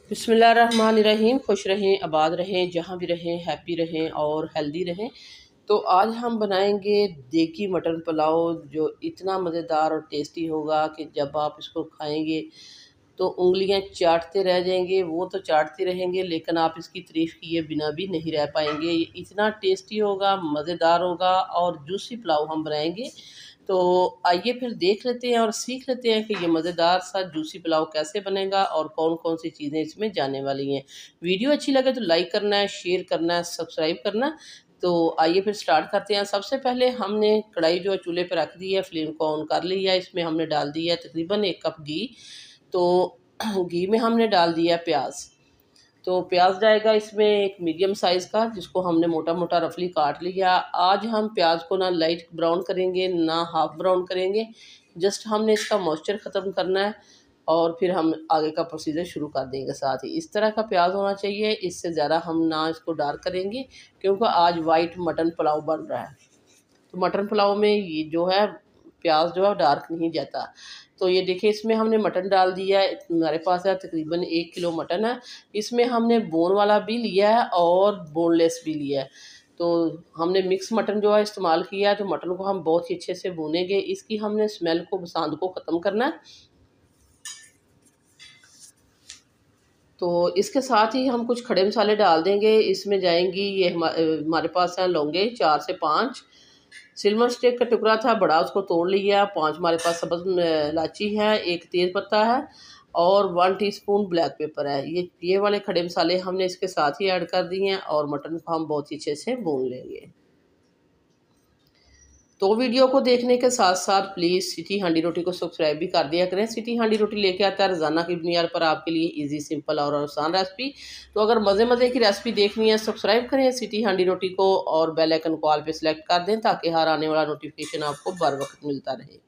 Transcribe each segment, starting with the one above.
बिस्मिल्लाहिर्रहमानिर्रहीम। खुश रहें, आबाद रहें, जहाँ भी रहें हैप्पी रहें और हेल्दी रहें। तो आज हम बनाएंगे देगी मटन पुलाव, जो इतना मज़ेदार और टेस्टी होगा कि जब आप इसको खाएंगे तो उंगलियां चाटते रह जाएंगे। वो तो चाटते रहेंगे लेकिन आप इसकी तारीफ़ किए बिना भी नहीं रह पाएंगे। ये इतना टेस्टी होगा, मज़ेदार होगा और जूसी पुलाव हम बनाएंगे। तो आइए फिर देख लेते हैं और सीख लेते हैं कि ये मज़ेदार सा जूसी पुलाव कैसे बनेगा और कौन कौन सी चीज़ें इसमें जाने वाली हैं। वीडियो अच्छी लगे तो लाइक करना है, शेयर करना है, सब्सक्राइब करना। तो आइए फिर स्टार्ट करते हैं। सबसे पहले हमने कढ़ाई जो है चूल्हे पर रख दी है, फ्लेम को ऑन कर लिया। इसमें हमने डाल दिया है तकरीबन 1 कप घी। तो घी में हमने डाल दिया प्याज। तो प्याज जाएगा इसमें एक मीडियम साइज़ का, जिसको हमने मोटा मोटा रफली काट लिया। आज हम प्याज को ना लाइट ब्राउन करेंगे ना हाफ ब्राउन करेंगे, जस्ट हमने इसका मॉइस्चर ख़त्म करना है और फिर हम आगे का प्रोसीजर शुरू कर देंगे। साथ ही इस तरह का प्याज होना चाहिए, इससे ज़्यादा हम ना इसको डार्क करेंगे क्योंकि आज वाइट मटन पुलाव बन रहा है। तो मटन पुलाव में ये जो है प्याज जो है डार्क नहीं जाता। तो ये देखिए इसमें हमने मटन डाल दिया है। हमारे पास है तकरीबन 1 किलो मटन है। इसमें हमने बोन वाला भी लिया है और बोनलेस भी लिया है। तो हमने मिक्स मटन जो है इस्तेमाल किया है। तो मटन को हम बहुत ही अच्छे से भूनेंगे। इसकी हमने स्मेल को, बसांद को ख़त्म करना है। तो इसके साथ ही हम कुछ खड़े मसाले डाल देंगे। इसमें जाएंगी ये हमारे पास है लौंगे 4 से 5, सिल्वर स्टिक का टुकड़ा था बड़ा, उसको तोड़ लिया। 5 हमारे पास सब्ज़ इलायची है, 1 तेज़ पत्ता है और 1 टीस्पून ब्लैक पेपर है। ये वाले खड़े मसाले हमने इसके साथ ही ऐड कर दिए हैं और मटन को हम बहुत ही अच्छे से भून लेंगे। तो वीडियो को देखने के साथ साथ प्लीज़ सिटी हांडी रोटी को सब्सक्राइब भी कर दिया करें। सिटी हांडी रोटी लेके आता है रोज़ाना की बुनियाद पर आपके लिए इजी, सिंपल और आसान रेसिपी। तो अगर मज़े मज़े की रेसिपी देखनी है, सब्सक्राइब करें सिटी हांडी रोटी को और बेल आइकन को ऑल पे सिलेक्ट कर दें ताकि हर आने वाला नोटिफिकेशन आपको बर वक्त मिलता रहे।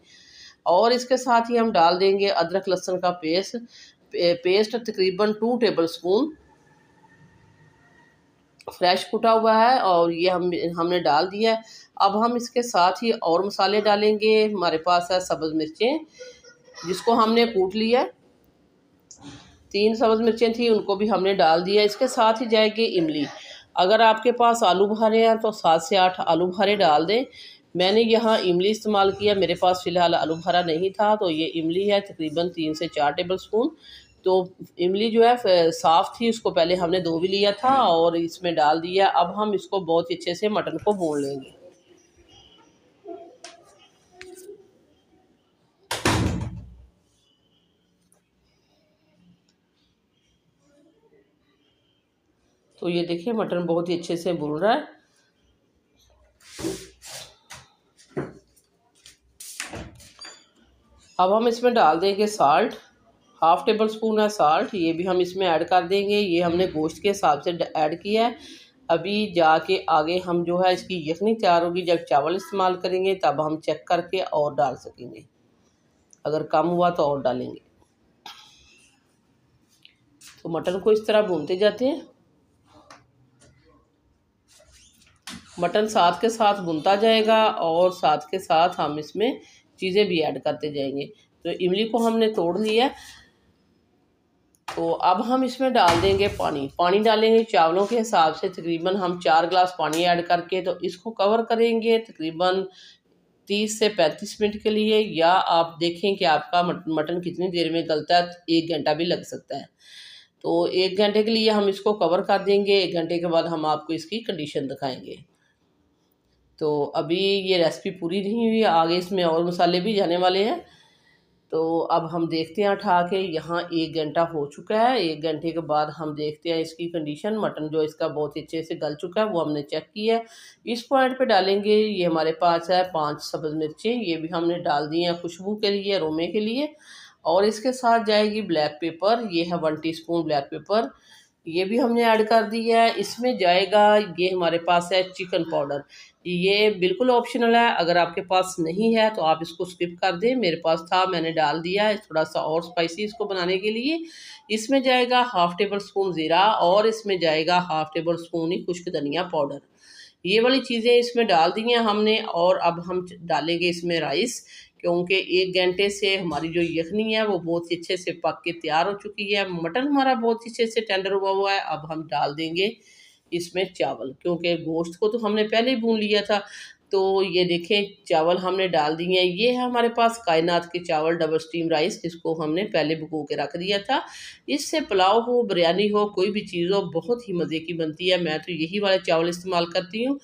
और इसके साथ ही हम डाल देंगे अदरक लहसुन का पेस्ट तकरीबन 2 टेबल स्पून फ्रेश कुटा हुआ है और ये हमने डाल दिया है। अब हम इसके साथ ही और मसाले डालेंगे। हमारे पास है सब्ज़ मिर्चें, जिसको हमने कूट लिया। 3 सब्ज़ मिर्चें थी, उनको भी हमने डाल दिया। इसके साथ ही जाएगी इमली। अगर आपके पास आलू बुखारे हैं तो 7 से 8 आलू बुखारे डाल दें। मैंने यहाँ इमली इस्तेमाल किया, मेरे पास फ़िलहाल आलू बुखारा नहीं था। तो ये इमली है तकरीबन 3 से 4 टेबल स्पून। तो इमली जो है साफ़ थी, उसको पहले हमने धो भी लिया था और इसमें डाल दिया। अब हम इसको बहुत ही अच्छे से मटन को भून लेंगे। तो ये देखिए मटन बहुत ही अच्छे से भून रहा है। अब हम इसमें डाल देंगे साल्ट, हाफ़ टेबल स्पून है साल्ट, ये भी हम इसमें ऐड कर देंगे। ये हमने गोश्त के हिसाब से ऐड किया है। अभी जाके आगे हम जो है इसकी यखनी तैयार होगी, जब चावल इस्तेमाल करेंगे तब हम चेक करके और डाल सकेंगे, अगर कम हुआ तो और डालेंगे। तो मटन को इस तरह भूनते जाते हैं। मटन साथ के साथ भुनता जाएगा और साथ के साथ हम इसमें चीज़ें भी ऐड करते जाएंगे। तो इमली को हमने तोड़ लिया। तो अब हम इसमें डाल देंगे पानी डालेंगे चावलों के हिसाब से। तकरीबन हम 4 गिलास पानी ऐड करके तो इसको कवर करेंगे तकरीबन 30 से 35 मिनट के लिए। या आप देखें कि आपका मटन कितनी देर में गलता है, 1 घंटा भी लग सकता है। तो 1 घंटे के लिए हम इसको कवर कर देंगे। 1 घंटे के बाद हम आपको इसकी कंडीशन दिखाएंगे। तो अभी ये रेसिपी पूरी नहीं हुई, आगे इसमें और मसाले भी जाने वाले हैं। तो अब हम देखते हैं उठा के। यहाँ 1 घंटा हो चुका है। 1 घंटे के बाद हम देखते हैं इसकी कंडीशन। मटन जो इसका बहुत ही अच्छे से गल चुका है, वो हमने चेक किया है। इस पॉइंट पे डालेंगे, ये हमारे पास है 5 सब्ज़ मिर्चें, ये भी हमने डाल दी हैं खुशबू के लिए, अरोमे के लिए। और इसके साथ जाएगी ब्लैक पेपर, ये है 1 टीस्पून ब्लैक पेपर, ये भी हमने ऐड कर दिया है। इसमें जाएगा, ये हमारे पास है चिकन पाउडर, ये बिल्कुल ऑप्शनल है। अगर आपके पास नहीं है तो आप इसको स्किप कर दें। मेरे पास था, मैंने डाल दिया है थोड़ा सा और स्पाइसी इसको बनाने के लिए। इसमें जाएगा हाफ़ टेबल स्पून ज़ीरा और इसमें जाएगा हाफ़ टेबल स्पून ही खुश्क धनिया पाउडर। ये वाली चीज़ें इसमें डाल दी हैं हमने। और अब हम डालेंगे इसमें राइस, क्योंकि 1 घंटे से हमारी जो यखनी है वो बहुत ही अच्छे से पक के तैयार हो चुकी है। मटन हमारा बहुत ही अच्छे से टेंडर हुआ है। अब हम डाल देंगे इसमें चावल, क्योंकि गोश्त को तो हमने पहले ही भून लिया था। तो ये देखें चावल हमने डाल दिए हैं। ये है हमारे पास कायनात के चावल डबल स्टीम राइस, जिसको हमने पहले भिगो के रख दिया था। इससे पुलाव हो, बिरयानी हो, कोई भी चीज़ हो, बहुत ही मज़े की बनती है। मैं तो यही वाले चावल इस्तेमाल करती हूँ,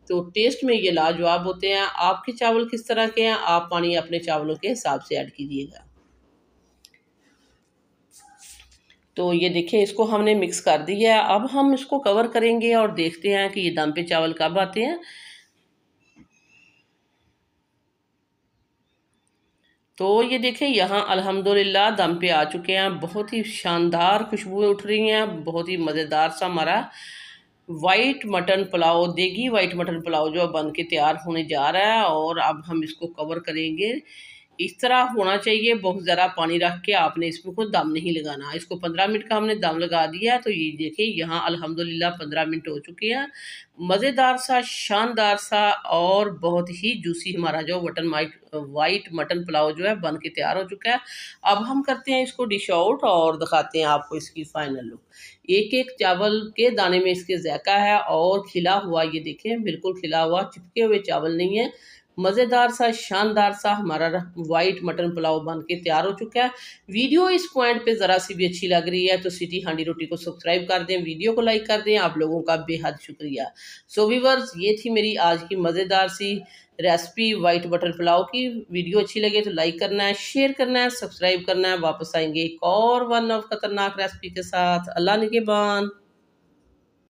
तो टेस्ट में ये लाजवाब होते हैं। आपके चावल किस तरह के हैं, आप पानी अपने चावलों के हिसाब से ऐड कीजिएगा। तो ये देखिए इसको हमने मिक्स कर दिया है। अब हम इसको कवर करेंगे और देखते हैं कि ये दम पे चावल कब आते हैं। तो ये देखिए यहाँ अल्हम्दुलिल्लाह दम पे आ चुके हैं। बहुत ही शानदार खुशबुएं उठ रही हैं। बहुत ही मज़ेदार सा हमारा वाइट मटन पुलाव, देगी वाइट मटन पुलाव जो बन के तैयार होने जा रहा है। और अब हम इसको कवर करेंगे। इस तरह होना चाहिए, बहुत ज़्यादा पानी रख के आपने इसमें कोई दम नहीं लगाना। इसको 15 मिनट का हमने दम लगा दिया। तो ये देखिए यहाँ अल्हम्दुलिल्लाह 15 मिनट हो चुके हैं। मज़ेदार सा, शानदार सा और बहुत ही जूसी हमारा जो वाइट मटन पुलाव जो है बन के तैयार हो चुका है। अब हम करते हैं इसको डिश आउट और दिखाते हैं आपको इसकी फाइनल लुक। एक एक चावल के दाने में इसके जायका है और खिला हुआ, ये देखें बिल्कुल खिला हुआ, चिपके हुए चावल नहीं है। मज़ेदार सा, शानदार सा हमारा वाइट मटन पुलाव बन के तैयार हो चुका है। वीडियो इस पॉइंट पे ज़रा सी भी अच्छी लग रही है तो सिटी हांडी रोटी को सब्सक्राइब कर दें, वीडियो को लाइक कर दें। आप लोगों का बेहद शुक्रिया। सो व्यूअर्स, ये थी मेरी आज की मज़ेदार सी रेसिपी वाइट मटन पुलाव की। वीडियो अच्छी लगे तो लाइक करना है, शेयर करना है, सब्सक्राइब करना है। वापस आएंगे एक और वन ऑफ खतरनाक रेसिपी के साथ। अल्लाह निगहबान।